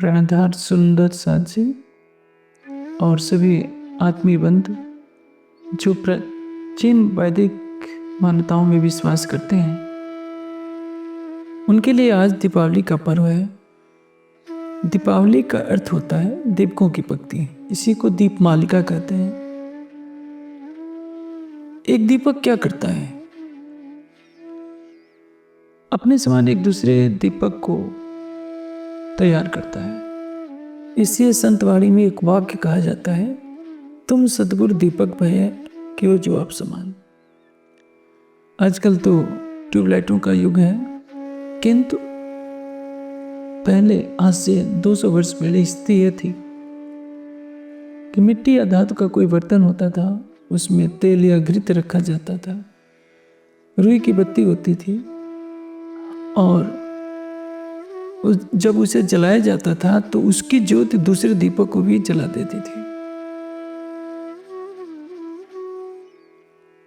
प्राणधार सुंदर साझी और सभी आत्मीय बंधु जो प्राचीन वैदिक मान्यताओं में विश्वास करते हैं, उनके लिए आज दीपावली का पर्व है। दीपावली का अर्थ होता है दीपकों की पक्ति। इसी को दीपमालिका कहते हैं। एक दीपक क्या करता है? अपने समान एक दूसरे दीपक को तैयार करता है। इसलिए संतवाणी में एक वाक्य कहा जाता है, तुम सतगुरु दीपक भय क्यों जो आप समान। आजकल तो ट्यूबलाइटों का युग है, किंतु पहले आज से 200 वर्ष पहले स्थिति यह थी कि मिट्टी या धातु का कोई बर्तन होता था, उसमें तेल या घृत रखा जाता था, रुई की बत्ती होती थी और जब उसे जलाया जाता था तो उसकी ज्योति दूसरे दीपक को भी जला देती थी।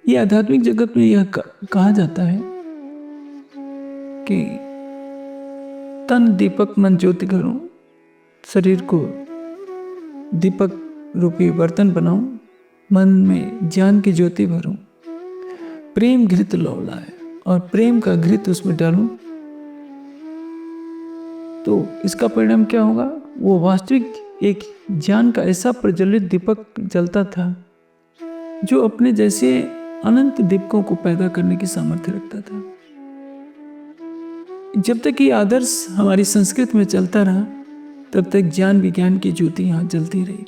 यह आध्यात्मिक जगत में यह कहा जाता है कि तन दीपक मन ज्योति करूं, शरीर को दीपक रूपी बर्तन बनाऊं, मन में ज्ञान की ज्योति भरूं, प्रेम घृत लौ लाए और प्रेम का घृत उसमें डालूं, तो इसका परिणाम क्या होगा? वो वास्तविक एक ज्ञान का ऐसा प्रज्वलित दीपक जलता था जो अपने जैसे अनंत दीपकों को पैदा करने की सामर्थ्य रखता था। जब तक ये आदर्श हमारी संस्कृति में चलता रहा, तब तक ज्ञान विज्ञान की ज्योति यहाँ जलती रही।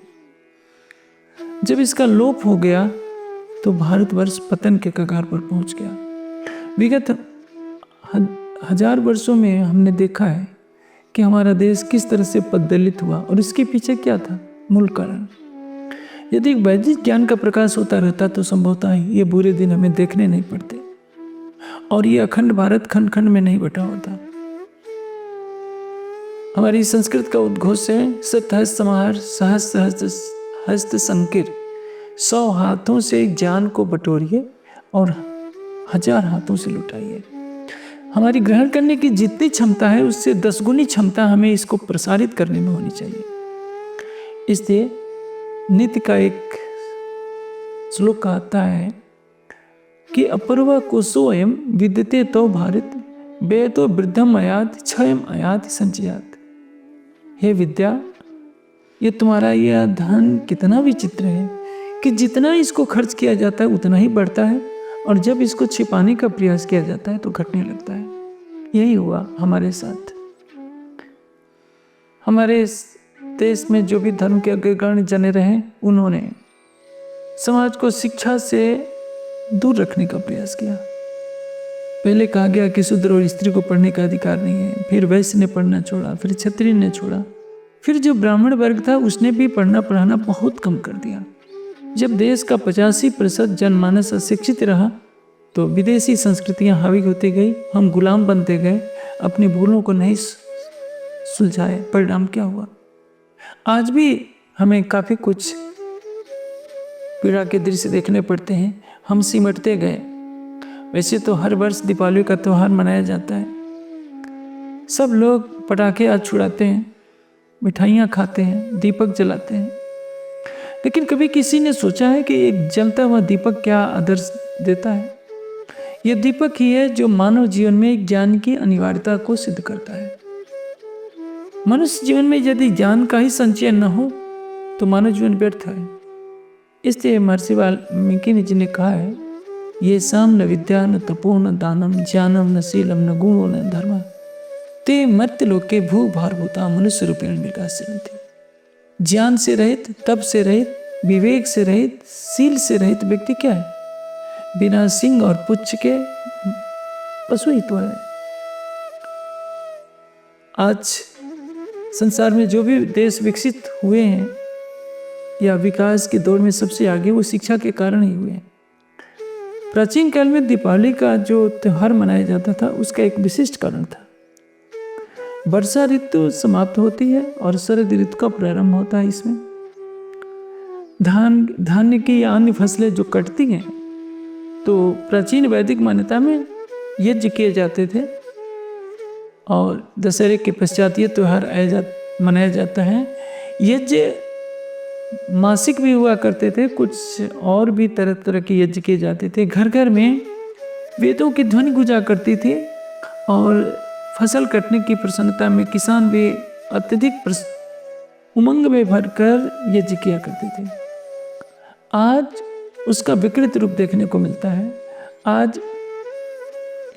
जब इसका लोप हो गया तो भारतवर्ष पतन के कगार पर पहुंच गया। विगत 1000 वर्षों में हमने देखा है कि हमारा देश किस तरह से पददलित हुआ और इसके पीछे क्या था मूल कारण। यदि वैदिक ज्ञान का प्रकाश होता रहता तो संभवतः ये बुरे दिन हमें देखने नहीं पड़ते और ये अखंड भारत खंड खंड में नहीं बटा होता। हमारी संस्कृत का उद्घोष है, सतहस्त समाहार सहस्त्र हस्त संकीर। 100 हाथों से ज्ञान को बटोरिए और 1000 हाथों से लुटाइए। हमारी ग्रहण करने की जितनी क्षमता है उससे 10 गुनी क्षमता हमें इसको प्रसारित करने में होनी चाहिए। इसलिए नित्य का एक श्लोक कहता है कि अपर्वा को सोयम विद्यते तो भारत बे तो वृद्धम अयात क्षयम अयात संचयात। हे विद्या, ये तुम्हारा यह धन कितना विचित्र है कि जितना इसको खर्च किया जाता है उतना ही बढ़ता है और जब इसको छिपाने का प्रयास किया जाता है तो घटने लगता है। यही हुआ हमारे साथ। हमारे देश में जो भी धर्म के अग्रगण्य जने रहे, उन्होंने समाज को शिक्षा से दूर रखने का प्रयास किया। पहले कहा गया कि शूद्र और स्त्री को पढ़ने का अधिकार नहीं है, फिर वैश्य ने पढ़ना छोड़ा, फिर क्षत्रिय ने छोड़ा, फिर जो ब्राह्मण वर्ग था उसने भी पढ़ना पढ़ाना बहुत कम कर दिया। जब देश का 85% जनमानस अशिक्षित रहा तो विदेशी संस्कृतियां हावी होती गई, हम गुलाम बनते गए, अपनी भूलों को नहीं सुलझाए। परिणाम क्या हुआ? आज भी हमें काफ़ी कुछ पीड़ा के दृश्य देखने पड़ते हैं। हम सिमटते गए। वैसे तो हर वर्ष दीपावली का त्यौहार मनाया जाता है। सब लोग पटाखे आज छुड़ाते हैं, मिठाइयाँ खाते हैं, दीपक जलाते हैं, लेकिन कभी किसी ने सोचा है कि एक जलता हुआ दीपक क्या आदर्श देता है? यह दीपक ही है जो मानव जीवन में ज्ञान की अनिवार्यता को सिद्ध करता है। मनुष्य जीवन में यदि ज्ञान का ही संचय न हो तो मानव जीवन व्यर्थ है। इसलिए महर्षि वाल्मीकि जी ने कहा है, ये साम न विद्या न तपो न दानम ज्ञानम न शीलम न गुणो न धर्म ते मर्त्य लोके भू भारभूता मनुष्य रूपेण विकासन्ति। ज्ञान से रहित, तप से रहित, विवेक से रहित, शील से रहित व्यक्ति क्या है? बिना सिंह और पुच्छ के पशु ही तो है। आज संसार में जो भी देश विकसित हुए हैं या विकास के दौर में सबसे आगे, वो शिक्षा के कारण ही हुए हैं। प्राचीन काल में दीपावली का जो त्यौहार मनाया जाता था उसका एक विशिष्ट कारण था। वर्षा ऋतु समाप्त होती है और शरद ऋतु का प्रारंभ होता है। इसमें धान्य की या अन्य फसलें जो कटती हैं, तो प्राचीन वैदिक मान्यता में यज्ञ किए जाते थे और दशहरे के पश्चात ये त्यौहार मनाया जाता है। यज्ञ मासिक भी हुआ करते थे, कुछ और भी तरह तरह के यज्ञ किए जाते थे। घर घर में वेदों की ध्वनि गुजा करती थी और फसल कटने की प्रसन्नता में किसान भी अत्यधिक उमंग में भरकर यज्ञ किया करते थे। आज उसका विकृत रूप देखने को मिलता है। आज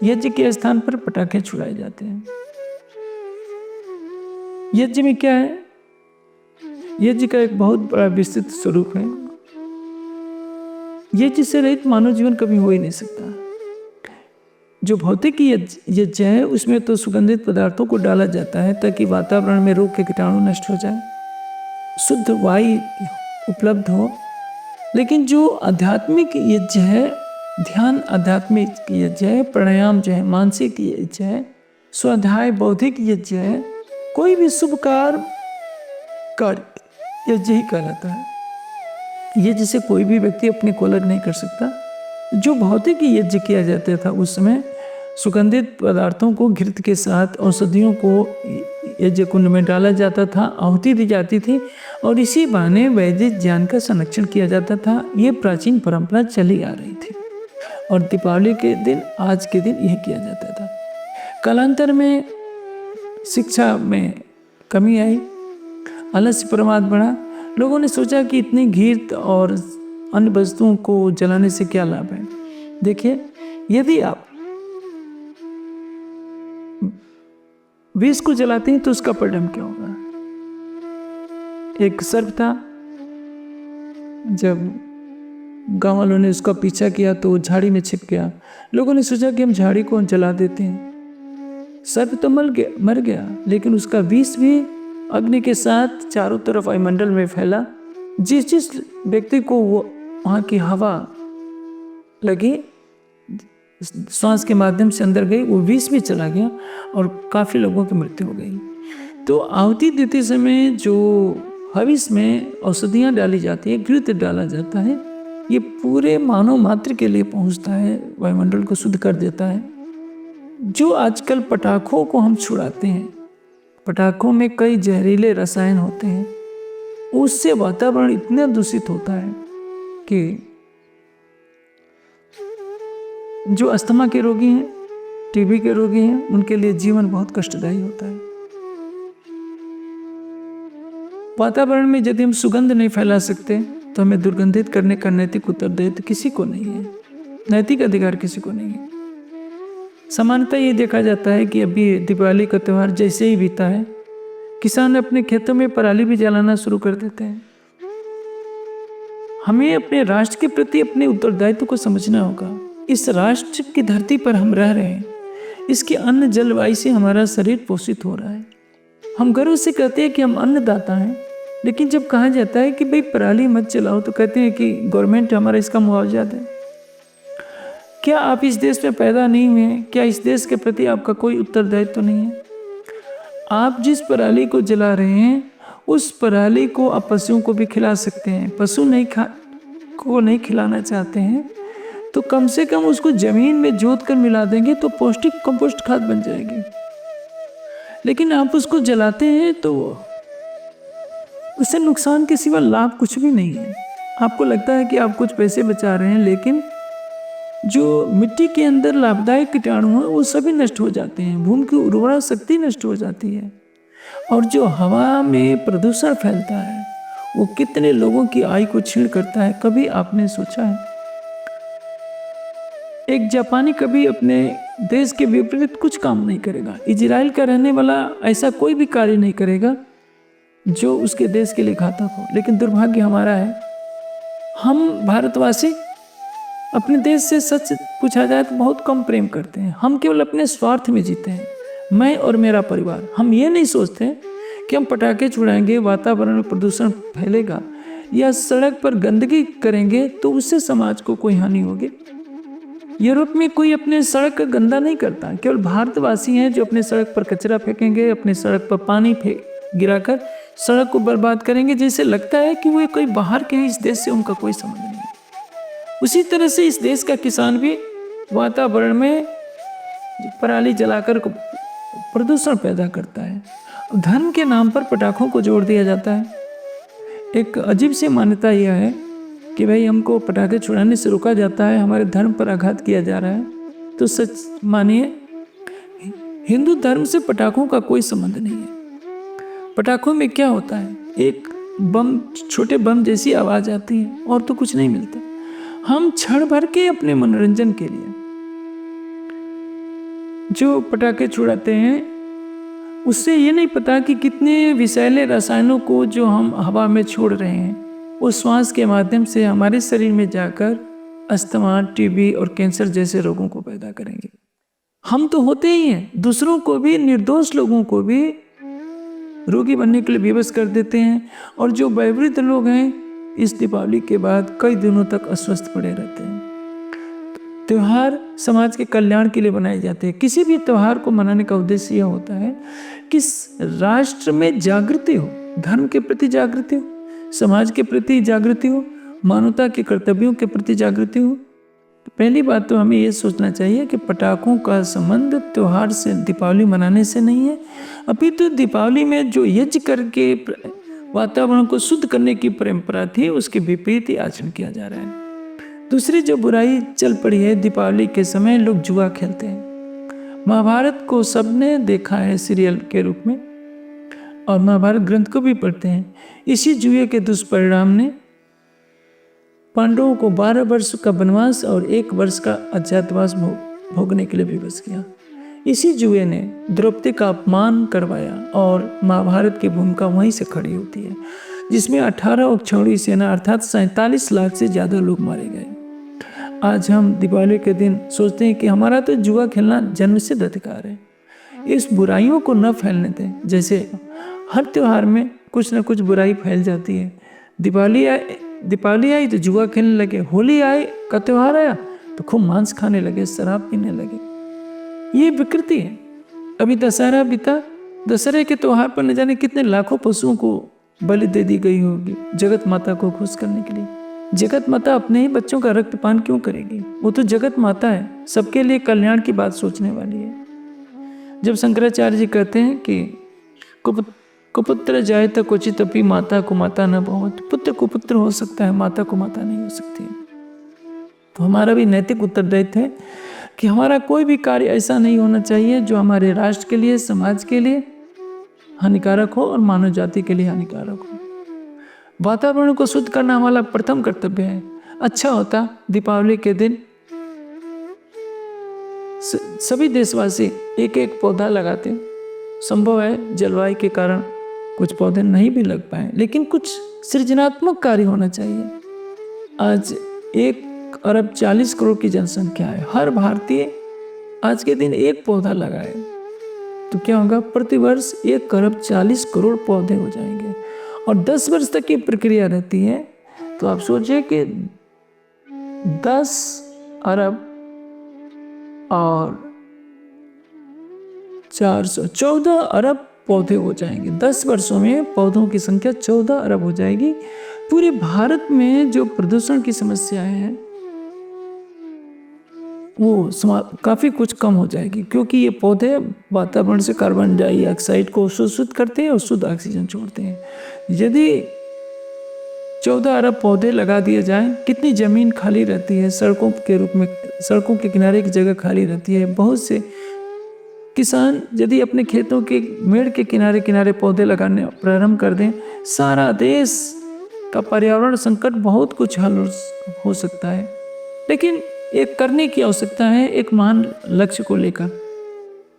यज्ञ के स्थान पर पटाखे छुड़ाए जाते हैं। यज्ञ में क्या है? यज्ञ का एक बहुत बड़ा विस्तृत स्वरूप है। यज्ञ से रहित मानव जीवन कभी हो ही नहीं सकता। जो भौतिक यज्ञ है उसमें तो सुगंधित पदार्थों को डाला जाता है ताकि वातावरण में रोग के कीटाणु नष्ट हो जाए, शुद्ध वायु उपलब्ध हो। लेकिन जो आध्यात्मिक यज्ञ है, ध्यान आध्यात्मिक यज्ञ है, प्राणायाम जो है मानसिक यज्ञ है, स्वाध्याय बौद्धिक यज्ञ है, कोई भी शुभ कार्य यज्ञ ही कहलाता है। यज्ञ से कोई भी व्यक्ति अपने को अलग नहीं कर सकता। जो भौतिक यज्ञ किया जाता था उस समय सुगंधित पदार्थों को घृत के साथ औषधियों को यज्ञ कुंड में डाला जाता था, आहुति दी जाती थी और इसी बहाने वैदिक ज्ञान का संरक्षण किया जाता था। ये प्राचीन परंपरा चली आ रही थी और दीपावली के दिन, आज के दिन यह किया जाता था। कालांतर में शिक्षा में कमी आई, आलस्य प्रमाद बढ़ा। लोगों ने सोचा कि इतनी घृत और अन्य वस्तुओं को जलाने से क्या लाभ है। देखिए, यदि आप विष को जलाते हैं तो उसका परिणाम क्या होगा। एक सर्प था, जब गांव वालों ने उसका पीछा किया तो झाड़ी में छिप गया। लोगों ने सोचा कि हम झाड़ी को जला देते हैं। सर्प तो मर गया, लेकिन उसका विष भी अग्नि के साथ चारों तरफ वायुमंडल में फैला। जिस व्यक्ति को वो वहाँ की हवा लगी, श्वास के माध्यम से अंदर गई, वो विष भी चला गया और काफ़ी लोगों की मृत्यु हो गई। तो आहुति देते समय जो हविष में औषधियाँ डाली जाती है, घृत डाला जाता है, ये पूरे मानव मात्र के लिए पहुँचता है, वायुमंडल को शुद्ध कर देता है। जो आजकल पटाखों को हम छुड़ाते हैं, पटाखों में कई जहरीले रसायन होते हैं, उससे वातावरण इतना दूषित होता है कि जो अस्थमा के रोगी हैं, टीबी के रोगी हैं, उनके लिए जीवन बहुत कष्टदायी होता है। वातावरण में यदि हम सुगंध नहीं फैला सकते तो हमें दुर्गंधित करने का नैतिक उत्तरदायित्व किसी को नहीं है, नैतिक अधिकार किसी को नहीं है। सामान्यतः ये देखा जाता है कि अभी दीपावली का त्यौहार जैसे ही बीता है, किसान अपने खेतों में पराली भी जलाना शुरू कर देते हैं। हमें अपने राष्ट्र के प्रति अपने उत्तरदायित्व को समझना होगा। इस राष्ट्र की धरती पर हम रह रहे हैं, इसके अन्न जलवायु से हमारा शरीर पोषित हो रहा है। हम गर्व से कहते हैं कि हम अन्नदाता हैं, लेकिन जब कहा जाता है कि भाई पराली मत जलाओ तो कहते हैं कि गवर्नमेंट हमारा इसका मुआवजा दे। क्या आप इस देश में पैदा नहीं हुए हैं? क्या इस देश के प्रति आपका कोई उत्तरदायित्व तो नहीं है? आप जिस पराली को जला रहे हैं, उस पराली को आप पशुओं को भी खिला सकते हैं। पशु नहीं खिलाना चाहते हैं तो कम से कम उसको जमीन में जोत कर मिला देंगे तो पौष्टिक कंपोस्ट खाद बन जाएगी। लेकिन आप उसको जलाते हैं तो उससे नुकसान के सिवा लाभ कुछ भी नहीं है। आपको लगता है कि आप कुछ पैसे बचा रहे हैं, लेकिन जो मिट्टी के अंदर लाभदायक कीटाणु हैं वो सभी नष्ट हो जाते हैं, भूमि की उर्वरा शक्ति नष्ट हो जाती है। और जो हवा में प्रदूषण फैलता है वो कितने लोगों की आयु को छीण करता है, कभी आपने सोचा है? एक जापानी कभी अपने देश के विपरीत कुछ काम नहीं करेगा। इजराइल का रहने वाला ऐसा कोई भी कार्य नहीं करेगा जो उसके देश के लिए घातक हो। लेकिन दुर्भाग्य हमारा है, हम भारतवासी अपने देश से सच पूछा जाए तो बहुत कम प्रेम करते हैं। हम केवल अपने स्वार्थ में जीते हैं, मैं और मेरा परिवार। हम ये नहीं सोचते कि हम पटाखे छुड़ाएंगे, वातावरण में प्रदूषण फैलेगा या सड़क पर गंदगी करेंगे तो उससे समाज को कोई हानि होगी। यूरोप में कोई अपने सड़क का गंदा नहीं करता, केवल भारतवासी हैं जो अपने सड़क पर कचरा फेंकेंगे, अपने सड़क पर पानी गिराकर सड़क को बर्बाद करेंगे, जैसे लगता है कि वो कोई बाहर के, इस देश से उनका कोई संबंध नहीं। उसी तरह से इस देश का किसान भी वातावरण में पराली जलाकर प्रदूषण पैदा करता है। धर्म के नाम पर पटाखों को जोड़ दिया जाता है। एक अजीब सी मान्यता यह है कि भाई हमको पटाखे छुड़ाने से रोका जाता है, हमारे धर्म पर आघात किया जा रहा है। तो सच मानिए, हिंदू धर्म से पटाखों का कोई संबंध नहीं है। पटाखों में क्या होता है, एक बम, छोटे बम जैसी आवाज आती है और तो कुछ नहीं मिलता। हम क्षण भर के अपने मनोरंजन के लिए जो पटाखे छुड़ाते हैं, उससे ये नहीं पता कि कितने विषैले रसायनों को जो हम हवा में छोड़ रहे हैं, वो श्वास के माध्यम से हमारे शरीर में जाकर अस्थमा, टीबी और कैंसर जैसे रोगों को पैदा करेंगे। हम तो होते ही हैं, दूसरों को भी, निर्दोष लोगों को भी रोगी बनने के लिए विवश कर देते हैं। और जो वयोवृद्ध लोग हैं, इस दीपावली के बाद कई दिनों तक अस्वस्थ पड़े रहते हैं। त्योहार समाज के कल्याण के लिए बनाए जाते हैं। किसी भी त्योहार को मनाने का उद्देश्य यह होता है कि राष्ट्र में जागृति हो, धर्म के प्रति जागृति हो, समाज के प्रति जागृति हो, मानवता के कर्तव्यों के प्रति जागृति हो। पहली बात तो हमें ये सोचना चाहिए कि पटाखों का संबंध त्योहार से, दीपावली मनाने से नहीं है। अभी तो दीपावली में जो यज्ञ करके वातावरण को शुद्ध करने की परंपरा थी, उसके विपरीत ही आचरण किया जा रहा है। दूसरी जो बुराई चल पड़ी है, दीपावली के समय लोग जुआ खेलते हैं। महाभारत को सबने देखा है सीरियल के रूप में, और महाभारत ग्रंथ को भी पढ़ते हैं। इसी जुए के दुष्परिणाम ने पांडवों को 12 वर्ष का वनवास और 1 वर्ष का अज्ञातवास भोगने के लिए विवश किया। इसी जुए ने द्रौपदी का अपमान करवाया, और महाभारत की भूमिका वहीं से खड़ी होती है, जिसमें 18 अक्षौहिणी सेना अर्थात 47 लाख से ज़्यादा लोग मारे गए। आज हम दीपावली के दिन सोचते हैं कि हमारा तो जुआ खेलना जन्मसिद्ध अधिकार है, इस बुराइयों को न फैलने दें। जैसे हर त्योहार में कुछ न कुछ बुराई फैल जाती है। दीपावली आई तो जुआ खेलने लगे, होली आए का त्योहार आया तो खूब मांस खाने लगे, शराब पीने लगे। ये विकृति है। अभी दशहरा बीता, दशहरे के त्योहार पर न जाने कितने लाखों पशुओं को बलि दे दी गई होगी जगत माता को खुश करने के लिए। जगत माता अपने ही बच्चों का रक्तपान क्यों करेगी? वो तो जगत माता है, सबके लिए कल्याण की बात सोचने वाली है। जब शंकराचार्य जी कहते हैं कि कुपुत्र जाए तो क्वचित अपि माता को माता न भवत, पुत्र कुपुत्र हो सकता है, माता को माता नहीं हो सकती। तो हमारा भी नैतिक उत्तरदायित्व है कि हमारा कोई भी कार्य ऐसा नहीं होना चाहिए जो हमारे राष्ट्र के लिए, समाज के लिए हानिकारक हो और मानव जाति के लिए हानिकारक हो। वातावरण को शुद्ध करना हमारा प्रथम कर्तव्य है। अच्छा होता दीपावली के दिन सभी देशवासी एक एक पौधा लगाते। संभव है जलवायु के कारण कुछ पौधे नहीं भी लग पाए, लेकिन कुछ सृजनात्मक कार्य होना चाहिए। आज 1 अरब 40 करोड़ की जनसंख्या है। हर भारतीय आज के दिन एक पौधा लगाए तो क्या होगा? प्रतिवर्ष 1 अरब 40 करोड़ पौधे हो जाएंगे, और 10 वर्ष तक की प्रक्रिया रहती है। तो आप सोचिए कि 10 अरब और 400 14 अरब पौधे हो जाएंगे। 10 वर्षों में पौधों की संख्या 14 अरब हो जाएगी। पूरे भारत में जो प्रदूषण की समस्याएं हैं वो काफ़ी कुछ कम हो जाएगी, क्योंकि ये पौधे वातावरण से कार्बन डाइऑक्साइड को शोषित करते हैं और शुद्ध ऑक्सीजन छोड़ते हैं। यदि 14 अरब पौधे लगा दिए जाएं, कितनी ज़मीन खाली रहती है सड़कों के रूप में, सड़कों के किनारे की जगह खाली रहती है। बहुत से किसान यदि अपने खेतों के मेड़ के किनारे किनारे पौधे लगाने प्रारंभ कर दें, सारा देश का पर्यावरण संकट बहुत कुछ हल हो सकता है। लेकिन एक करने की आवश्यकता है, एक महान लक्ष्य को लेकर।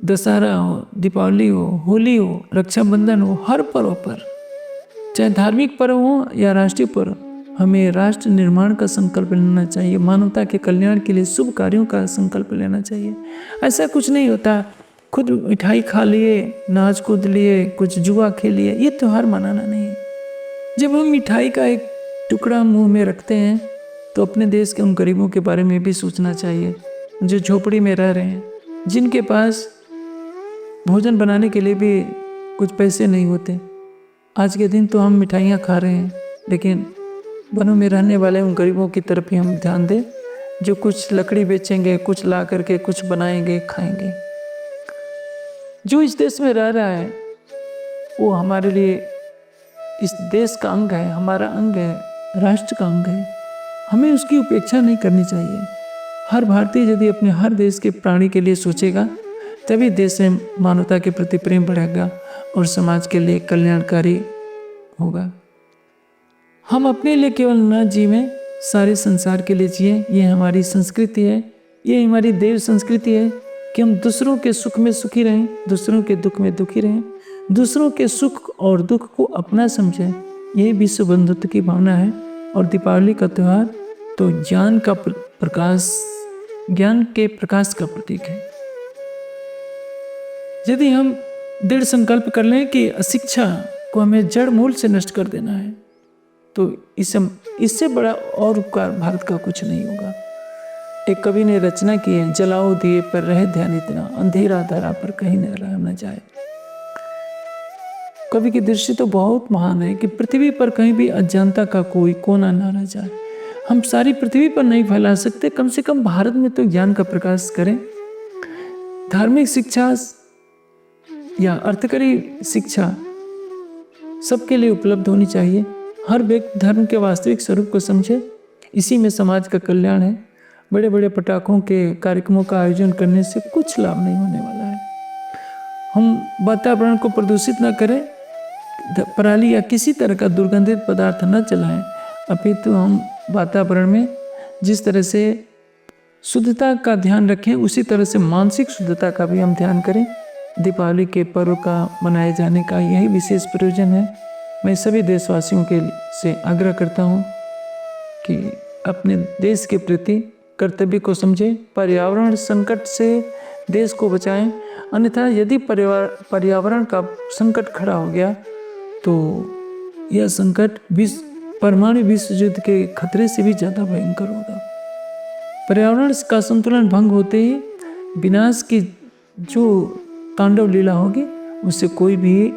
दशहरा हो, दीपावली हो, होली हो, रक्षाबंधन हो, हर पर्व पर, चाहे धार्मिक पर्व हो या राष्ट्रीय पर्व, हमें राष्ट्र निर्माण का संकल्प लेना चाहिए। मानवता के कल्याण के लिए शुभ कार्यों का संकल्प लेना चाहिए। ऐसा कुछ नहीं होता खुद मिठाई खा लिए, नाच कूद लिए, कुछ जुआ खेल लिए, ये त्यौहार मनाना नहीं है। जब हम मिठाई का एक टुकड़ा मुंह में रखते हैं तो अपने देश के उन गरीबों के बारे में भी सोचना चाहिए जो झोपड़ी में रह रहे हैं, जिनके पास भोजन बनाने के लिए भी कुछ पैसे नहीं होते। आज के दिन तो हम मिठाइयाँ खा रहे हैं, लेकिन वनों में रहने वाले उन गरीबों की तरफ ही हम ध्यान दें जो कुछ लकड़ी बेचेंगे, कुछ ला करके कुछ बनाएंगे, खाएंगे। जो इस देश में रह रहा है वो हमारे लिए इस देश का अंग है, हमारा अंग है, राष्ट्र का अंग है। हमें उसकी उपेक्षा नहीं करनी चाहिए। हर भारतीय यदि अपने हर देश के प्राणी के लिए सोचेगा तभी देश में मानवता के प्रति प्रेम बढ़ेगा और समाज के लिए कल्याणकारी होगा। हम अपने लिए केवल न जीवें, सारे संसार के लिए जिए। ये हमारी संस्कृति है, ये हमारी देव संस्कृति है कि हम दूसरों के सुख में सुखी रहें, दूसरों के दुख में दुखी रहें, दूसरों के सुख और दुख को अपना समझें। यही विश्व बंधुत्व की भावना है। और दीपावली का त्यौहार तो ज्ञान के प्रकाश का प्रतीक है। यदि हम दृढ़ संकल्प कर लें कि अशिक्षा को हमें जड़ मूल से नष्ट कर देना है तो इससे बड़ा और उपकार भारत का कुछ नहीं होगा। एक कवि ने रचना की है, जलाओ दिए पर रहे ध्यान इतना, अंधेरा धरा पर कहीं न रह न जाए। कवि की दृष्टि तो बहुत महान है कि पृथ्वी पर कहीं भी अज्ञानता का कोई कोना न रह जाए। हम सारी पृथ्वी पर नहीं फैला सकते, कम से कम भारत में तो ज्ञान का प्रकाश करें। धार्मिक शिक्षा या अर्थकरी शिक्षा सबके लिए उपलब्ध होनी चाहिए। हर व्यक्ति धर्म के वास्तविक स्वरूप को समझे, इसी में समाज का कल्याण है। बड़े बड़े पटाखों के कार्यक्रमों का आयोजन करने से कुछ लाभ नहीं होने वाला है। हम वातावरण को प्रदूषित न करें, पराली या किसी तरह का दुर्गंधित पदार्थ न जलाएं, अपितु हम वातावरण में जिस तरह से शुद्धता का ध्यान रखें उसी तरह से मानसिक शुद्धता का भी हम ध्यान करें। दीपावली के पर्व का मनाए जाने का यही विशेष प्रयोजन है। मैं सभी देशवासियों के से आग्रह करता हूँ कि अपने देश के प्रति कर्तव्य को समझें, पर्यावरण संकट से देश को बचाएं। अन्यथा यदि पर्यावरण का संकट खड़ा हो गया तो यह संकट परमाणु विश्व युद्ध के खतरे से भी ज़्यादा भयंकर होगा। पर्यावरण का संतुलन भंग होते ही विनाश की जो तांडव लीला होगी उससे कोई भी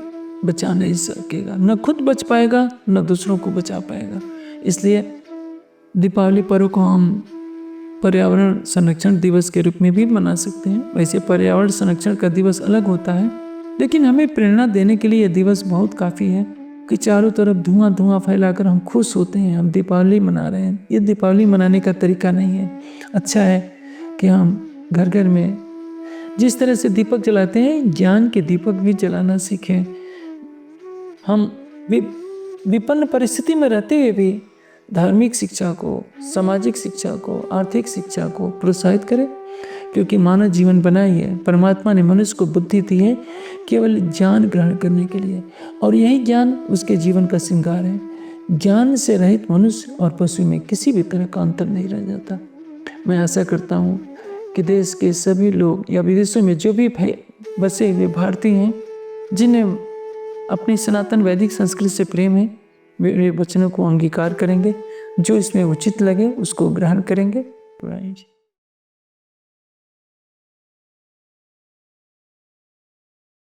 बचा नहीं सकेगा, न खुद बच पाएगा न दूसरों को बचा पाएगा। इसलिए दीपावली पर्व को हम पर्यावरण संरक्षण दिवस के रूप में भी मना सकते हैं। वैसे पर्यावरण संरक्षण का दिवस अलग होता है, लेकिन हमें प्रेरणा देने के लिए यह दिवस बहुत काफ़ी है कि चारों तरफ धुआं धुआं फैलाकर हम खुश होते हैं, हम दीपावली मना रहे हैं। ये दीपावली मनाने का तरीका नहीं है। अच्छा है कि हम घर घर में जिस तरह से दीपक जलाते हैं, ज्ञान के दीपक भी जलाना सीखें। हम विपन्न परिस्थिति में रहते हुए भी धार्मिक शिक्षा को, सामाजिक शिक्षा को, आर्थिक शिक्षा को प्रोत्साहित करें, क्योंकि मानव जीवन बनाई है, परमात्मा ने मनुष्य को बुद्धि दी है केवल ज्ञान ग्रहण करने के लिए, और यही ज्ञान उसके जीवन का श्रृंगार है। ज्ञान से रहित मनुष्य और पशु में किसी भी तरह का अंतर नहीं रह जाता। मैं आशा करता हूँ कि देश के सभी लोग या विदेशों में जो भी बसे हुए भारतीय हैं, जिन्हें अपनी सनातन वैदिक संस्कृति से प्रेम है, मेरे वचनों को अंगीकार करेंगे, जो इसमें उचित लगे उसको ग्रहण करेंगे।